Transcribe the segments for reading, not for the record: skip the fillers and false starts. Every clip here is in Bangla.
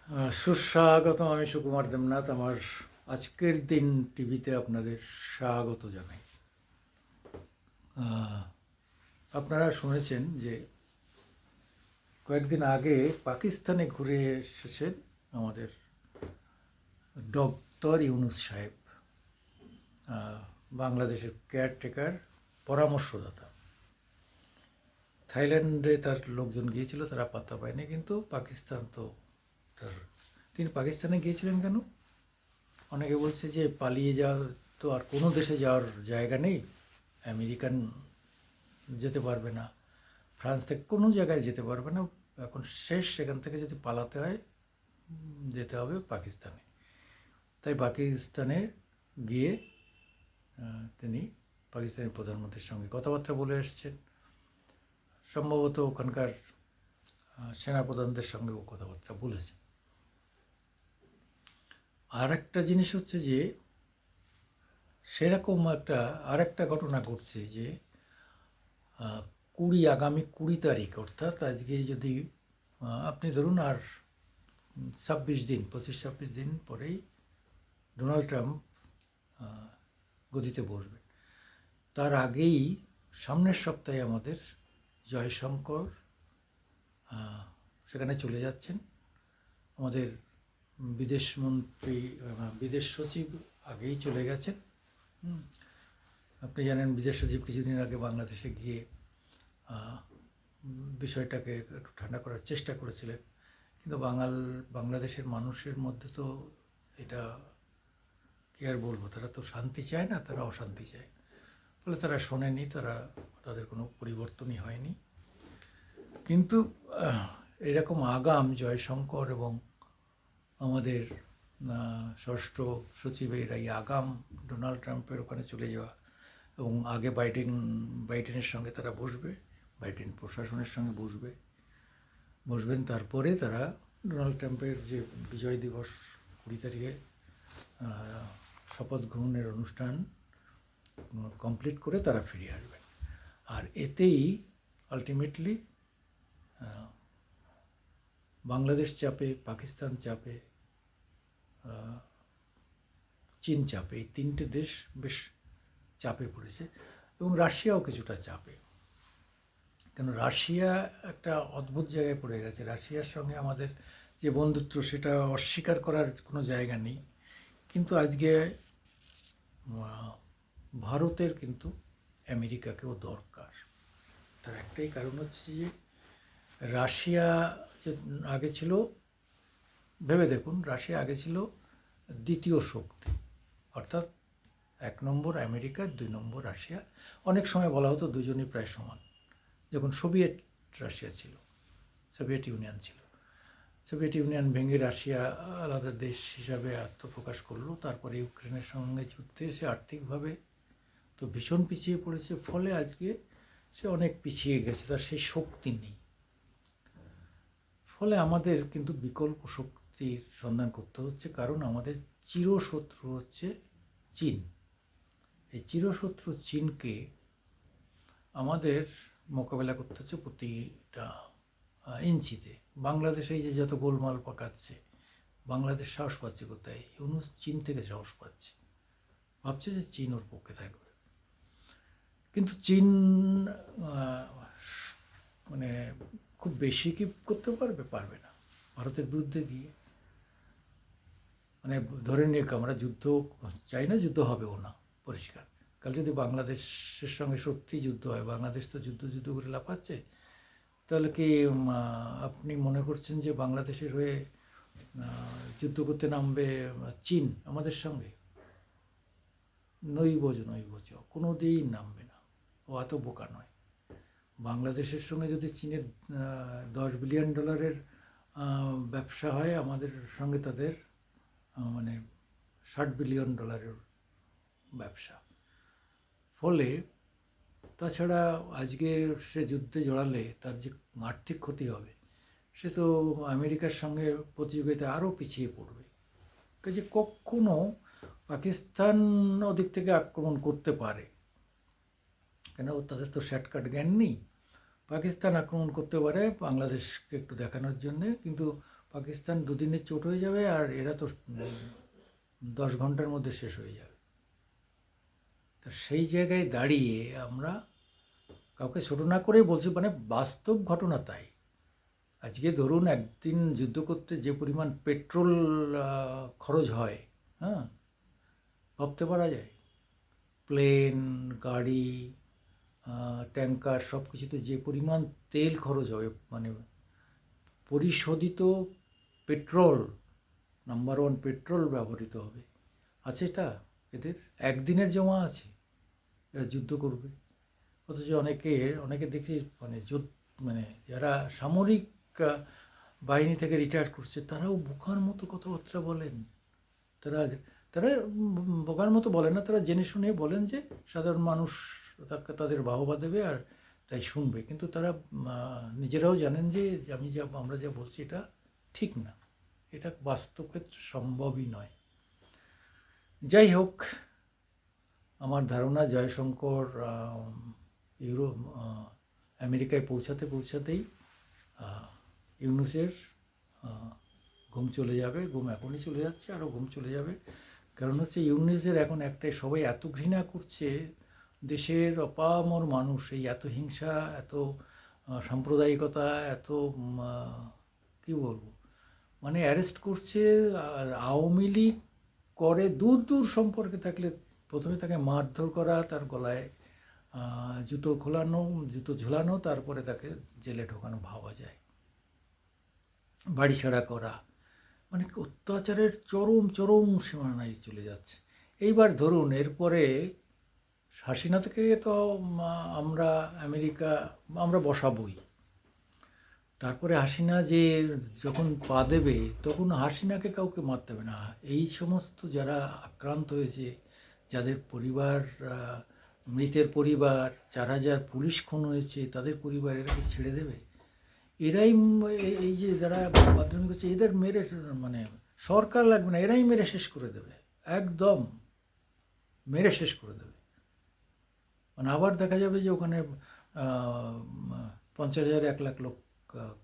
সুস্বাগতম। আমি সুকুমার দেবনাথ। আমার আজকের দিন টিভিতে আপনাদের স্বাগত জানাই। আহ, আপনারা শুনেছেন যে কয়েকদিন আগে পাকিস্তানে ঘুরে এসেছেন আমাদের ডক্টর ইউনুস সাহেব, বাংলাদেশের কেয়ারটেকার পরামর্শদাতা। থাইল্যান্ডে তার লোকজন গিয়েছিল, তারা পাত্তা পায়নি, কিন্তু পাকিস্তান তো তার তিনি পাকিস্তানে গিয়েছিলেন কেন? অনেকে বলছে যে পালিয়ে যাওয়ার তো আর কোনো দেশে যাওয়ার জায়গা নেই, আমেরিকান যেতে পারবে না, ফ্রান্স থেকে কোনো জায়গায় যেতে পারবে না, এখন শেষ সেখান থেকে যদি পালাতে হয় যেতে হবে পাকিস্তানে। তাই পাকিস্তানে গিয়ে তিনি পাকিস্তানের প্রধানমন্ত্রীর সঙ্গে কথাবার্তা বলে এসছেন। সম্ভবত ওখানকার সেনাপ্রধানদের সঙ্গেও কথাবার্তা বলেছেন। আর একটা জিনিস হচ্ছে যে সেরকম আরেকটা ঘটনা ঘটছে যে আগামী 20 তারিখ, অর্থাৎ আজকে যদি আপনি ধরুন আর 26 দিন, 25-26 দিন পরেই ডোনাল্ড ট্রাম্প গদিতে বসবেন। তার আগেই সামনের সপ্তাহে আমাদের জয়শঙ্কর সেখানে চলে যাচ্ছেন। আমাদের বিদেশমন্ত্রী, বিদেশ সচিব আগেই চলে গেছেন। আপনি জানেন বিদেশ সচিব কিছুদিন আগে বাংলাদেশে গিয়ে বিষয়টাকে একটু ঠান্ডা করার চেষ্টা করেছিলেন, কিন্তু বাংলাদেশের মানুষের মধ্যে তো এটা কি আর বলবো, তারা তো শান্তি চায় না, তারা অশান্তি চায়। ফলে তারা শোনেনি, তাদের কোনো পরিবর্তনই হয়নি। কিন্তু এরকম আগাম জয়শঙ্কর এবং আমাদের ষষ্ঠ সচিবের এই আগাম ডোনাল্ড ট্রাম্পের ওখানে চলে যাওয়া, এবং আগে বাইডেনের সঙ্গে তারা বসবে, বাইডেন প্রশাসনের সঙ্গে বসবেন, তারপরে তারা ডোনাল্ড ট্রাম্পের যে বিজয় দিবস 20 তারিখে শপথ গ্রহণের অনুষ্ঠান কমপ্লিট করে তারা ফিরে আসবেন। আর এতেই আলটিমেটলি বাংলাদেশ চাপে, পাকিস্তান চাপে, চীন চাপে, এই তিনটে দেশ বেশ চাপে পড়েছে, এবং রাশিয়াও কিছুটা চাপে। কেন রাশিয়া একটা অদ্ভুত জায়গায় পড়ে গেছে। রাশিয়ার সঙ্গে আমাদের যে বন্ধুত্ব সেটা অস্বীকার করার কোনো জায়গা নেই, কিন্তু আজকে ভারতের কিন্তু আমেরিকাকেও দরকার। তার একটাই কারণ হচ্ছে যে রাশিয়া যে আগে ছিল, ভেবে দেখুন, রাশিয়া আগে ছিল দ্বিতীয় শক্তি, অর্থাৎ 1 নম্বর আমেরিকা, 2 নম্বর রাশিয়া। অনেক সময় বলা হতো দুজনই প্রায় সমান, যখন সোভিয়েত রাশিয়া ছিল, সোভিয়েত ইউনিয়ন ছিল। সোভিয়েত ইউনিয়ন ভেঙে রাশিয়া আলাদা দেশ হিসাবে আত্মপ্রকাশ করলো, তারপরে ইউক্রেনের সঙ্গে যুদ্ধে সে আর্থিকভাবে তো ভীষণ পিছিয়ে পড়েছে, ফলে আজকে সে অনেক পিছিয়ে গেছে, তার সেই শক্তি নেই। ফলে আমাদের কিন্তু বিকল্প শক্তির সন্ধান করতে হচ্ছে, কারণ আমাদের চিরশত্রু হচ্ছে চীন। এই চিরশত্রু চীনকে আমাদের মোকাবেলা করতে হচ্ছে প্রতিটা ইঞ্চিতে। বাংলাদেশে এই যে যত গোলমাল পাকাচ্ছে, বাংলাদেশ সাহস পাচ্ছে কোথায়? ইউনুস চীন থেকে সাহস পাচ্ছে, ভাবছে যে চীন ওর পক্ষে থাকবে। কিন্তু চীন মানে খুব বেশি কি করতে পারবে না ভারতের বিরুদ্ধে গিয়ে। মানে ধরে নিয়ে আমরা যুদ্ধ চাই না, যুদ্ধ হবেও না, পরিষ্কার। কাল যদি বাংলাদেশের সঙ্গে সত্যি যুদ্ধ হয়, বাংলাদেশ তো যুদ্ধ করে লাফাচ্ছে, তাহলে কি আপনি মনে করছেন যে বাংলাদেশের হয়ে যুদ্ধ করতে নামবে চীন আমাদের সঙ্গে? নৈবজ কোনো দিন নামবে না, ও এত বোকা নয়। বাংলাদেশের সঙ্গে যদি চীনের $10 বিলিয়ন ব্যবসা হয়, আমাদের সঙ্গে তাদের মানে $60 বিলিয়ন ব্যবসা। ফলে তাছাড়া আজকে সে যুদ্ধে জড়ালে তার যে আর্থিক ক্ষতি হবে, সে তো আমেরিকার সঙ্গে প্রতিযোগিতায় আরও পিছিয়ে পড়বে। কাজে কখনো পাকিস্তান ওদিক থেকে আক্রমণ করতে পারে, কেন তাদের তো শর্টকাট জ্ঞান নেই। পাকিস্তান আক্রমণ করতে পারে বাংলাদেশকে একটু দেখানোর জন্যে, কিন্তু পাকিস্তান দুদিনে চোট হয়ে যাবে, আর এরা তো 10 ঘন্টার মধ্যে শেষ হয়ে যাবে। তা সেই জায়গায় দাঁড়িয়ে আমরা কাউকে ছোটো না করেই বলছি, মানে বাস্তব ঘটনা তাই। আজকে ধরুন একদিন যুদ্ধ করতে যে পরিমাণ পেট্রোল খরচ হয়, হ্যাঁ, ভাবতে পারা যায়? প্লেন, গাড়ি, ট্যাঙ্কার, সব কিছুতে যে পরিমাণ তেল খরচ হবে, মানে পরিশোধিত পেট্রোল, নাম্বার ওয়ান পেট্রোল ব্যবহৃত হবে। আছে এটা এদের? একদিনের জমা আছে, এরা যুদ্ধ করবে। অথচ অনেকে দেখি মানে যারা সামরিক বাহিনী থেকে রিটায়ার করছে, তারাও বোকার মতো কথাবার্তা বলেন। তারা তারা বোকার মতো বলেন না, তারা জেনে শুনে বলেন যে সাধারণ মানুষ তাদের বাহবা দেবে আর তাই শুনবে। কিন্তু তারা নিজেরাও জানেন যে আমরা যা বলছি এটা ঠিক না, এটা বাস্তব ক্ষেত্রে সম্ভবই নয়। যাই হোক, আমার ধারণা জয়শঙ্কর আমেরিকায় পৌঁছাতেই ইউনূসের ঘুম চলে যাবে। ঘুম এখনই চলে যাচ্ছে, আরও ঘুম চলে যাবে। কারণ হচ্ছে ইউনূসের এখন একটাই, সবাই এত ঘৃণা করছে দেশের অপামর মানুষ, এই এত হিংসা, এত সাম্প্রদায়িকতা, এত কী বলবো, মানে অ্যারেস্ট করছে। আর আওয়ামী লীগ করে দূর দূর সম্পর্কে থাকলে প্রথমে তাকে মারধর করা, তার গলায় জুতো ঝুলানো, তারপরে তাকে জেলে ঢোকানো ভাবা যায়, বাড়ি ছাড়া করা, মানে অত্যাচারের চরম চরম সীমানায় চলে যাচ্ছে। এইবার ধরুন এরপরে হাসিনা থেকে তো আমরা বসাবই। তারপরে হাসিনা যে যখন পা দেবে, তখন হাসিনাকে কাউকে মারতে হবে না। এই সমস্ত যারা আক্রান্ত হয়েছে, যাদের পরিবার, মৃতের পরিবার, 4,000 পুলিশ খুন হয়েছে, তাদের পরিবার, এরা কি ছেড়ে দেবে? এরাই এই যে যারা মাধ্যমিক হচ্ছে, এদের মেরে, মানে সরকার লাগবে না, এরাই মেরে শেষ করে দেবে, একদম মেরে শেষ করে দেবে। মানে আবার দেখা যাবে যে ওখানে 50,000 1 লাখ লোক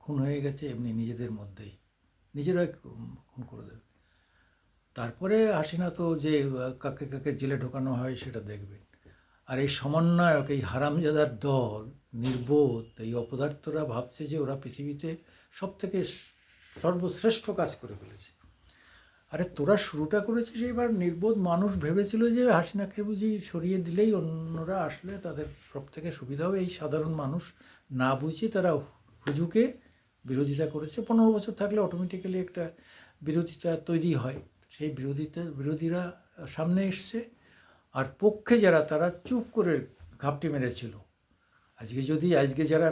খুন হয়ে গেছে এমনি নিজেদের মধ্যেই, নিজেরাই খুন করে দেবে। তারপরে হাসিনা তো যে কাকে কাকে জেলে ঢোকানো হয় সেটা দেখবে। আর এই সমন্বয়ক, এই হারামজাদার দল, নির্বোধ এই অপদার্থরা ভাবছে যে ওরা পৃথিবীতে সবথেকে সর্বশ্রেষ্ঠ কাজ করে ফেলেছে। আরে তোরা শুরুটা করেছিস, এবার নির্বোধ মানুষ ভেবেছিল যে হাসিনাকে বুঝি সরিয়ে দিলেই অন্যরা আসলে তাদের সব থেকে সুবিধা হবে। এই সাধারণ মানুষ না বুঝে তারা হুজুকে বিরোধিতা করেছে। 15 বছর থাকলে অটোমেটিক্যালি একটা বিরোধিতা তৈরি হয়। সেই বিরোধীরা সামনে এসছে, আর পক্ষে যারা, তারা চুপ করে ঘাপটি মেরেছিল। আজকে যারা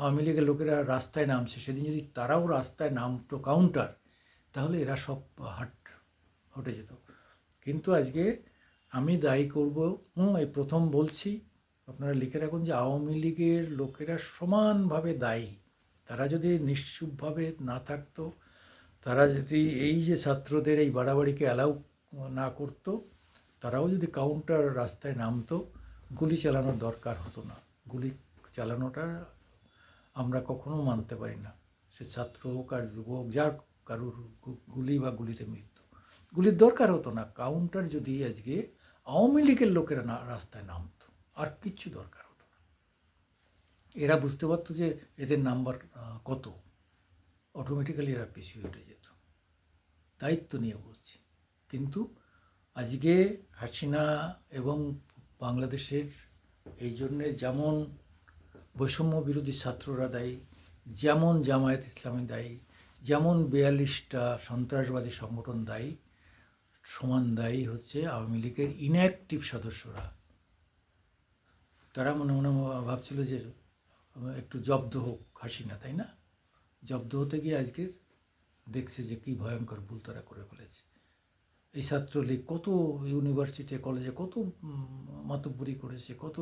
আওয়ামী লীগের লোকেরা রাস্তায় নামছে, সেদিন যদি তারাও রাস্তায় নামতো কাউন্টার, তাহলে এরা সব হটে যেত। কিন্তু আজকে আমি দায়ী করব, এই প্রথম বলছি, আপনারা লিখে রাখুন, যে আওয়ামী লীগের লোকেরা সমানভাবে দায়ী। তারা যদি নিশ্চুপভাবে না থাকতো, তারা যদি এই যে ছাত্রদের এই বাড়াবাড়িকে অ্যালাউ না করতো, তারাও যদি কাউন্টার রাস্তায় নামতো, গুলি চালানোর দরকার হতো না। গুলি চালানোটা আমরা কখনো মানতে পারি না। সে ছাত্র হোক আর যুবক, যার কারুর গুলি বা গুলিতে মৃত্যু, গুলির দরকার হতো না। কাউন্টার যদি আজকে আওয়ামী লীগের লোকেরা রাস্তায় নামতো, আর কিচ্ছু দরকার হতো না। এরা বুঝতে পারতো যে এদের নাম্বার কত, অটোমেটিক্যালি এরা পিছিয়ে উঠে যেত। দায়িত্ব নিয়ে বলছি। কিন্তু আজকে হাসিনা এবং বাংলাদেশের এই জন্যে যেমন বৈষম্য বিরোধী ছাত্ররা দায়ী, যেমন জামায়াত ইসলামী দায়ী, যেমন 42টা সন্ত্রাসবাদী সংগঠন দায়ী, সমান দায়ী হচ্ছে আওয়ামী লীগের ইনঅ্যাক্টিভ সদস্যরা। তারা মনে মনে ভাবছিল যে একটু জব্দ হোক হাসিনা, তাই না? জব্দ হতে গিয়ে আজকে দেখছে যে কী ভয়ঙ্কর ভুল তারা করে ফেলেছে। এই ছাত্রলীগ কত ইউনিভার্সিটি কলেজে কত মাতব্বরি করেছে, কত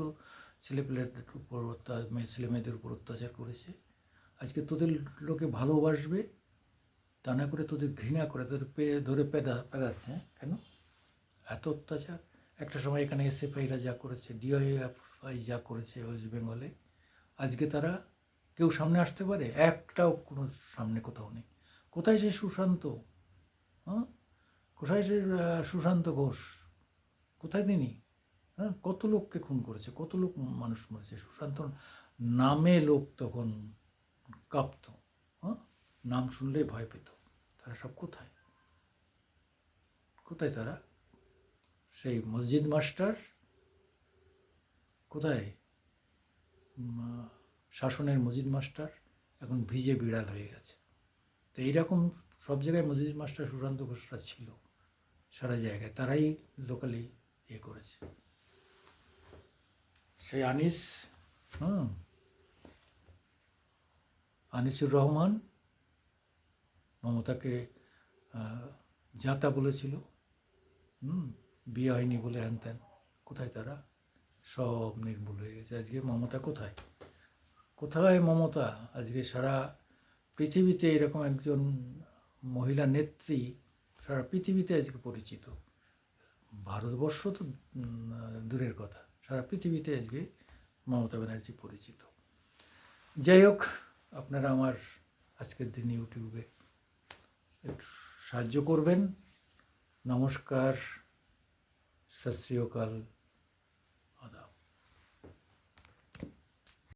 ছেলেমেয়েদের উপর অত্যাচার করেছে। আজকে তোদের লোকে ভালোবাসবে, তা না করে তোদের ঘৃণা করে, তোদের ধরে পেদাচ্ছে। কেন এত অত্যাচার? একটা সময় এখানে এসএফআইরা যা করেছে, ডিওএফআই যা করেছে ওয়েস্ট বেঙ্গলে, আজকে তারা কেউ সামনে আসতে পারে? একটাও কোনো সামনে কোথাও নেই। কোথায় সে সুশান্ত? হ্যাঁ, কোথায় সে সুশান্ত ঘোষ? কোথায় তিনি? হ্যাঁ, কত লোককে খুন করেছে, কত লোক মানুষ মরেছে। সুশান্ত নামে লোক তখন কাঁপত। হ্যাঁ, নাম শুনলেই ভয় পেত। তারা সব কোথায়? কোথায় তারা? সেই মসজিদ মাস্টার কোথায়? শাসনের মসজিদ মাস্টার এখন ভিজে বিড়াল হয়ে গেছে। তো এইরকম সব জায়গায় মসজিদ মাস্টার সুশান্ত ঘোষরা ছিল, সারা জায়গায় তারাই লোকালি করেছে। সেই আনিস, হুম, আনিসুর রহমান মমতাকে জাতা বলেছিল, বিয়ে হয়নি বলে হ্যান ত্যান। কোথায় তারা? সব নির্মূল হয়ে গেছে। আজকে মমতা কোথায়? কোথায় মমতা? আজকে সারা পৃথিবীতে এরকম একজন মহিলা নেত্রী সারা পৃথিবীতে আজকে পরিচিত। ভারতবর্ষ তো দূরের কথা, সারা পৃথিবীতে আজকে মমতা ব্যানার্জি পরিচিত। যাই হোক, আপনারা আমার আজকের দিন ইউটিউবে একটু সাহায্য করবেন। নমস্কার, সত শ্রী অকাল।